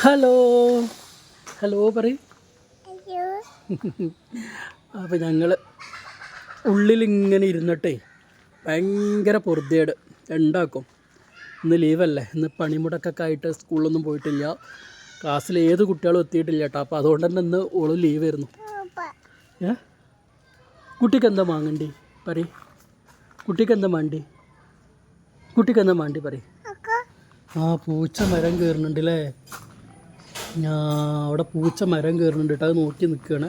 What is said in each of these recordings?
Hello hello പറയും. അപ്പോൾ ഞങ്ങൾ ഉള്ളിലിങ്ങനെ ഇരുന്നിട്ടേ ഭയങ്കര പൊറുതേട് ഉണ്ടാക്കും. ഇന്ന് ലീവല്ലേ, ഇന്ന് പണിമുടക്കൊക്കെ ആയിട്ട് സ്കൂളിലൊന്നും പോയിട്ടില്ല, ക്ലാസ്സിൽ ഏത് കുട്ടികളും എത്തിയിട്ടില്ല കേട്ടോ. അപ്പോൾ അതുകൊണ്ട് തന്നെ ഇന്ന് ഓളും ലീവായിരുന്നു. കുട്ടിക്ക് എന്താ വാങ്ങണ്ടി പറയും, കുട്ടിക്ക് എന്താ മാണ്ടി, കുട്ടിക്ക് എന്താ മാണ്ടി പറയും. ആ പൂച്ച മരം കയറുന്നുണ്ട് അല്ലേ, അവിടെ പൂച്ച മരം കയറുന്നുണ്ട് കേട്ടോ, അത് നോക്കി നിൽക്കുകയാണ്.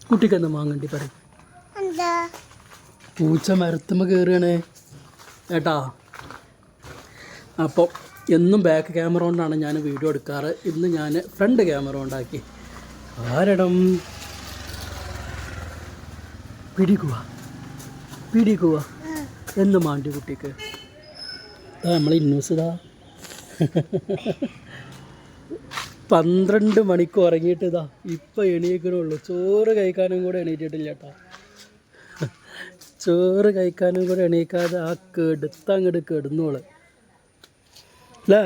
കുട്ടിക്ക് എന്താ വാങ്ങണ്ടി പറയും. പൂച്ച മരത്തുമ്പോൾ കയറുകയാണ് ഏട്ടാ. അപ്പോൾ എന്നും ബാക്ക് ക്യാമറ കൊണ്ടാണ് ഞാൻ വീഡിയോ എടുക്കാറ്, ഇന്ന് ഞാൻ ഫ്രണ്ട് ക്യാമറ കൊണ്ടാക്കി. ആരടം പിടിക്കുക എന്ന് മാണ്ടി കുട്ടിക്ക്. നമ്മൾ ഇന്നൂസിതാ 12 മണിക്ക് ഉറങ്ങിയിട്ട് ഇതാ ഇപ്പം എണീക്കണുള്ളൂ. ചോറ് കഴിക്കാനും കൂടെ എണീറ്റിട്ടില്ല കേട്ടോ. ചോറ് കഴിക്കാനും കൂടെ എണീക്കാതെ ആ കെടുത്തങ്ങോട്ട് കെടുന്നോള് അല്ലേ.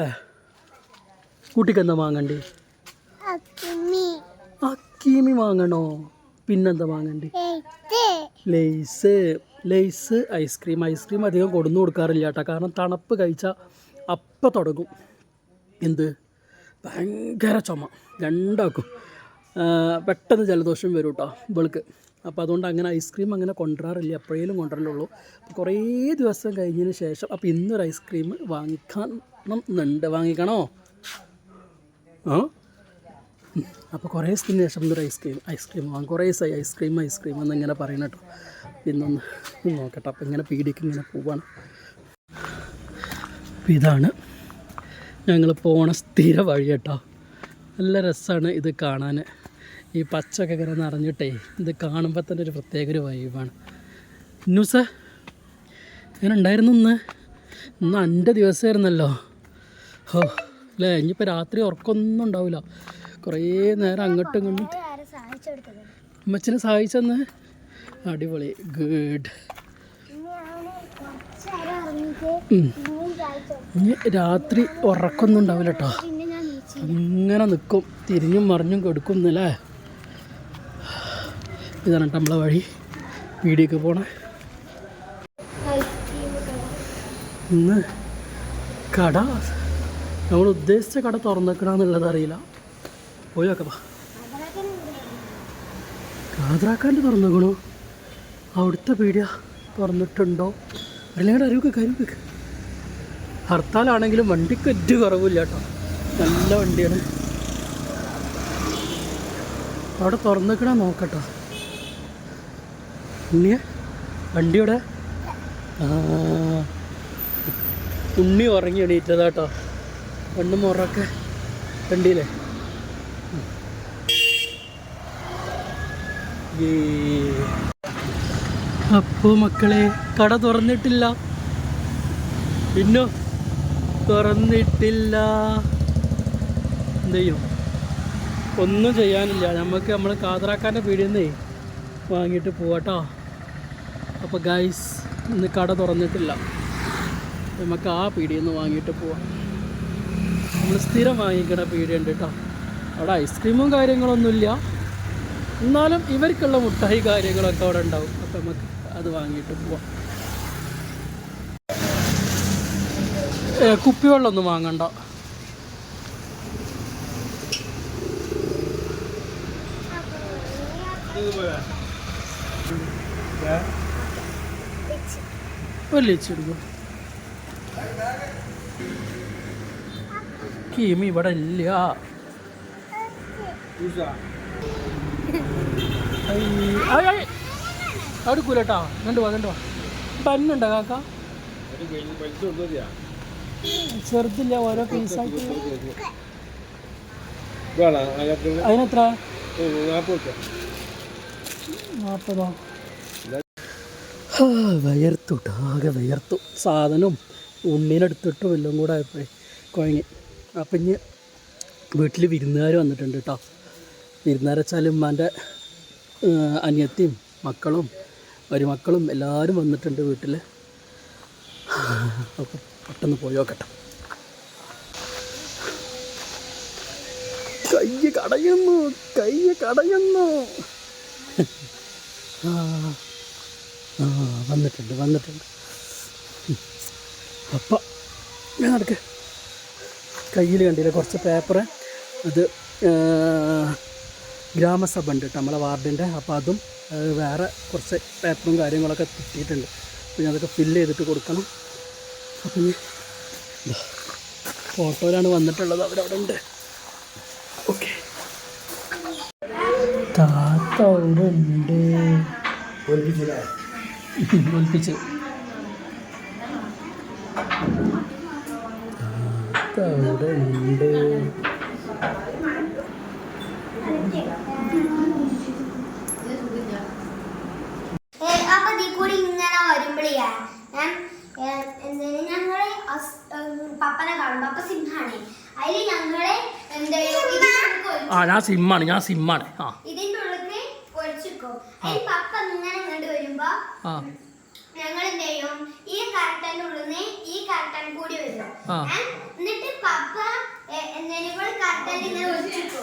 കുട്ടിക്ക് എന്താ വാങ്ങണ്ടി, അക്കീമി വാങ്ങണോ, പിന്നെന്താ വാങ്ങണ്ടി, ലേസ് ഐസ്ക്രീം അധികം കൊടുന്നു കൊടുക്കാറില്ല കേട്ടോ, കാരണം തണുപ്പ് കഴിച്ചാൽ അപ്പം തുടങ്ങും എന്ത് ഭയങ്കര ചുമ, രണ്ടാക്കും പെട്ടെന്ന് ജലദോഷം വരും കേട്ടോ ഇവൾക്ക്. അപ്പോൾ അതുകൊണ്ട് അങ്ങനെ ഐസ്ക്രീം അങ്ങനെ കൊണ്ടുവരാറില്ല, എപ്പോഴേലും കൊണ്ടുവരലുള്ളൂ. അപ്പോൾ കുറേ ദിവസം കഴിഞ്ഞതിന് ശേഷം അപ്പോൾ ഇന്നൊരു ഐസ്ക്രീം വാങ്ങിക്കണമെന്നുണ്ട്. വാങ്ങിക്കണോ? ആ അപ്പോൾ കുറേ ദിവസത്തിന് ശേഷം ഇന്നൊരു ഐസ്ക്രീം വാങ്ങും. കുറേ ദിവസമായി ഐസ്ക്രീം എന്നിങ്ങനെ പറയണം കേട്ടോ. പിന്നൊന്ന് നോക്കട്ടെ. അപ്പോൾ ഇങ്ങനെ പീടിക്ക് ഇങ്ങനെ പോവാണ്. അപ്പോൾ ഇതാണ് ഞങ്ങൾ പോണ സ്ഥിര വഴി കേട്ടോ. നല്ല രസമാണ് ഇത് കാണാൻ. ഈ പച്ചയൊക്കെ ഇങ്ങനെ നിറഞ്ഞിട്ടേ ഇത് കാണുമ്പോൾ തന്നെ ഒരു പ്രത്യേക ഒരു വൈബാണ്. ന്യൂസ് അങ്ങനെ ഉണ്ടായിരുന്നു. ഇന്ന് എൻ്റെ ദിവസമായിരുന്നല്ലോ. ഓ അല്ലേ, ഇനിയിപ്പോൾ രാത്രി ഉറക്കമൊന്നും ഉണ്ടാവില്ല. കുറേ നേരം അങ്ങോട്ടും ഇങ്ങോട്ടും അമ്മച്ചിനെ സഹായിച്ചെന്ന്. അടിപൊളി, ഗുഡ്. ഇനി രാത്രി ഉറക്കമൊന്നും ഉണ്ടാവില്ല കേട്ടോ, അങ്ങനെ നിൽക്കും, തിരിഞ്ഞും മറിഞ്ഞും കൊടുക്കുന്നല്ലേ. ഇതാണ് കേട്ടോ നമ്മളെ വഴി, വീടിയൊക്കെ പോണേ. ഇന്ന് കട നമ്മൾ ഉദ്ദേശിച്ച കട തുറന്നേക്കണമെന്നുള്ളത് അറിയില്ല. പോയി നോക്കാം. കാതറാക്കാൻ്റെ തുറന്നേക്കണോ, അവിടുത്തെ പീടിയ തുറന്നിട്ടുണ്ടോ അല്ലെങ്കിൽ അറിവൊക്കെ. ഹർത്താലാണെങ്കിലും വണ്ടിക്ക് ഒറ്റ കുറവില്ല കേട്ടോ, നല്ല വണ്ടിയാണ്. അവിടെ തുറന്നിക്കണ നോക്കട്ടോ. ഉണ്ണിയെ വണ്ടിയുടെ ഉണ്ണി ഉറങ്ങി എണീറ്റതാട്ടോ. കണ്ണും മുറൊക്കെ വണ്ടിയില്ലേ. അപ്പോൾ മക്കളെ കട തുറന്നിട്ടില്ല, പിന്നോ തുറന്നിട്ടില്ല. എന്ത് ചെയ്യും, ഒന്നും ചെയ്യാനില്ല. നമ്മൾ കാതറാക്കാൻ്റെ പീടിയിൽ നിന്നേ വാങ്ങിയിട്ട് പോവാട്ടോ. അപ്പോൾ ഗൈസ് ഇന്ന് കട തുറന്നിട്ടില്ല, നമുക്ക് ആ പീടിയിൽ നിന്ന് വാങ്ങിയിട്ട് പോവാം. നമ്മൾ സ്ഥിരം വാങ്ങിക്കണ പീടിയുണ്ട് കേട്ടോ. അവിടെ ഐസ്ക്രീമും കാര്യങ്ങളൊന്നുമില്ല, എന്നാലും ഇവർക്കുള്ള മുട്ടായി കാര്യങ്ങളൊക്കെ അവിടെ ഉണ്ടാവും. അപ്പോൾ നമുക്ക് അത് വാങ്ങിയിട്ട് പോവാം. കുപ്പിവെള്ളമൊന്നും വാങ്ങണ്ട. വലിച്ചെടുക്കും. കീമി ഇവിടെ ഇല്ല. അടുക്കൂലട്ടാ. കണ്ടുവാ പന്നുണ്ടോ കാക്ക? ചെറുതില്ല, ഓരോ പീസായിട്ട്. അതിനെത്ര? 40. ആകെ വയർത്തു. സാധനം ഉണ്ണീനെടുത്തിട്ടും എല്ലാം കൂടെ ആയപ്പോഴേ കുഴങ്ങി. അപ്പം ഇനി വീട്ടിൽ വിരുന്നുകാർ വന്നിട്ടുണ്ട് കേട്ടോ. വിരുന്നുകാരെച്ചാലും ഉമ്മാൻ്റെ അനിയത്തിയും മക്കളും മരുമക്കളും എല്ലാവരും വന്നിട്ടുണ്ട് വീട്ടിൽ. അപ്പോൾ പെട്ടെന്ന് പോയി നോക്കട്ടെ. കൈ കടയുന്നു, കൈ കടയുന്നു. വന്നിട്ടുണ്ട്. അപ്പം ഞാൻ നടക്ക്. കയ്യിൽ കണ്ടില്ല കുറച്ച് പേപ്പർ, അത് ഗ്രാമസഭ ഉണ്ട് കേട്ടോ നമ്മളെ വാർഡിൻ്റെ. അപ്പോൾ അതും വേറെ കുറച്ച് പേപ്പറും കാര്യങ്ങളൊക്കെ കിട്ടിയിട്ടുണ്ട്. അപ്പോൾ ഞാൻ അതൊക്കെ ഫില്ല് ചെയ്തിട്ട് കൊടുക്കണം. അപ്പം ഇനി ഫോട്ടോയിലാണ് വന്നിട്ടുള്ളത്, അവരവിടെ ഉണ്ട്. ഓക്കെ, താത്ത അവിടെ ഉണ്ട്. ഒൽപ്പിച്ച് താത്ത അവിടെ ഉണ്ട്. അപ്പൊ നീ കൂടി ഇങ്ങനെ വരുമ്പോഴേ ഞങ്ങള് പപ്പനെ കാണുമ്പോ അപ്പൊ സിംഹാണ് അതില് ഞങ്ങള് ഞാൻ സിമ്മാണ്. ഇതിന്റെ ഉള്ളിൽ ഒളിച്ചിക്കോ. അതിൽ പപ്പ ഇങ്ങനെ കണ്ടു വരുമ്പോ ഞങ്ങൾ എന്ത് ചെയ്യും, ഈ കർട്ടന്റെ ഉള്ളിൽ ഈ കർട്ടൻ കൂടി വരും. എന്നിട്ട് പപ്പ എന്തെങ്കിലും കർട്ടൻ ഇങ്ങനെ ഒളിച്ചിക്കോ.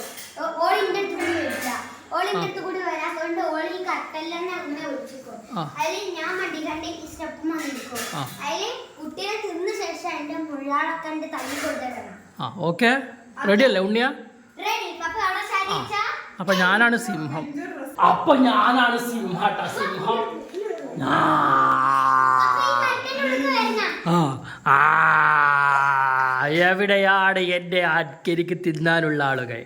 ഓളിന്റെ അടുത്ത് കൂടി വരില്ല, ഓളിന്റെ അടുത്ത് കൂടി വരാത്തോണ്ട് ഓളി ഈ കർട്ടനിൽ തന്നെ അങ്ങനെ ഒളിച്ചിക്കോ. അതിൽ ഞാൻ മടി കണ്ട് ഈ സ്റ്റെപ്പ് വന്നിരിക്കും. അതില് കുട്ടീനെ തിന്ന ശേഷം അതിന്റെ മുള്ളാളൊക്കെ എന്റെ തല്ലി കൊടുത്തിടണം. ഓക്കെ, റെഡി അല്ലേ ഉണ്ണിയ? റെഡി. പപ്പ അവിടെ ശരിച്ചാ അപ്പൊ ഞാനാണ് സിംഹം. സിംഹം. എവിടെയാണ് എൻ്റെ ആൽക്കരിക്ക് തിന്നാനുള്ള ആളുകൾ?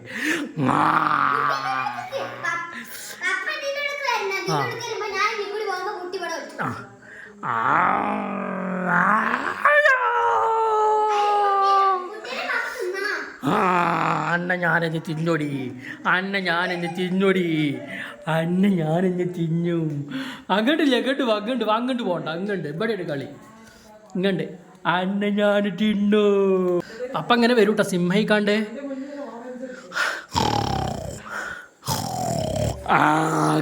അന്ന ഞാനെന്ന് തിന്നൊടി, ഞാനെന്ന് തിന്നും. അങ്ങോട്ട് പോകണ്ട, അങ്ങോട്ട് ഇവിടെയാണ് കളി. ഇങ്ങണ്ട് അന്ന ഞാൻ തിന്നു. അപ്പം അങ്ങനെ വരൂട്ട സിംഹിക്കാണ്ട്.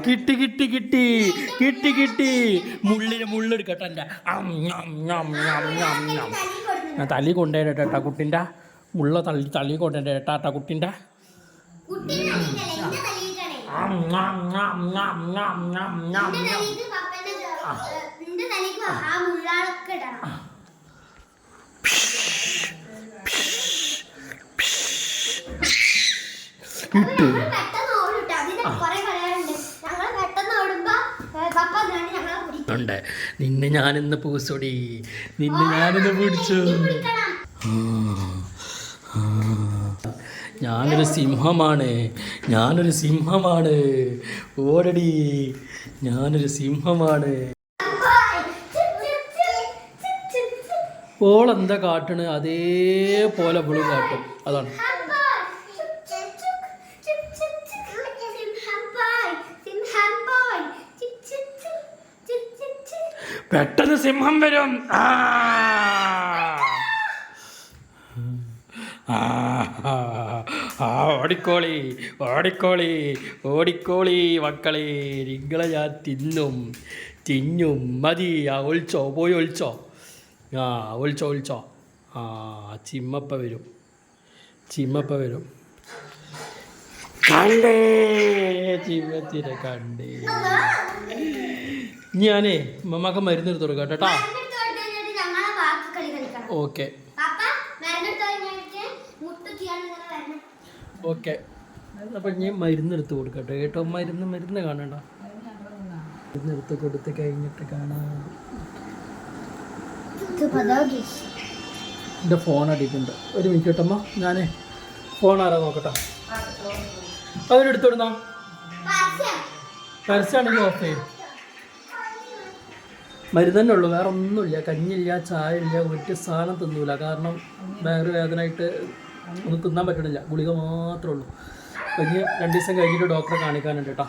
കിട്ടി. മുള്ളെടുക്കട്ടെ. ഞാൻ തല്ലി കൊണ്ടേട്ടാ കുട്ടിൻ്റെ മുള്ള തല്ലി കൊണ്ടേട്ടാ കുട്ടിൻ്റെ. നിന്നെ ഞാനിന്ന് പൂസൊടി, ഞാനിന്ന് പിടിച്ചു. ഞാനൊരു സിംഹമാണ്. ഓടടി, ഞാനൊരു സിംഹമാണ്. ഓളെന്താ കാട്ടണ് അതേപോലെ അവള് കാട്ടും. അതാണ് പെട്ടെന്ന് സിംഹം വരും. ഓടിക്കോളി മക്കളെ, നിങ്ങളെ ഞാൻ തിന്നും. മതി. ഒളിച്ചോ, പോയി ഒളിച്ചോ. ഒളിച്ചോ. ചിമ്മപ്പ വരും. കണ്ടേ, ചിമ്മത്തിനെ കണ്ടേ. ഞാനേ മമ്മക്ക് മരുന്ന് എടുത്ത് കൊടുക്കാം കേട്ടോ. ഓക്കെ. അപ്പം ഞാൻ മരുന്നെടുത്ത് കൊടുക്കട്ടെ കേട്ടോ. മരുന്ന് കാണണ്ട. മരുന്നെടുത്ത് കൊടുത്ത് കഴിഞ്ഞിട്ട് കാണാം. എൻ്റെ ഫോൺ അടിക്കുന്നുണ്ട്. ഒരു മിനിറ്റ് കേട്ടമ്മ, ഞാൻ ഫോൺ ആരാ നോക്കട്ടെ. അവരെടുത്തോടുന്നോ? പരസ്യമാണെങ്കിൽ ഓഫ് ചെയ്യും. മരുന്ന് തന്നെ ഉള്ളൂ, വേറെ ഒന്നുമില്ല. കഞ്ഞില്ല, ചായ ഇല്ല, ഒരു സാധനം തിന്നൂല. കാരണം വയറ് വേദനയായിട്ട് ഒന്നും തിന്നാൻ പറ്റണില്ല. ഗുളിക മാത്രമേ ഉള്ളൂ. അപ്പോൾ ഇനി 2 ദിവസം കഴിഞ്ഞിട്ട് ഡോക്ടറെ കാണിക്കാനുണ്ട് കേട്ടോ.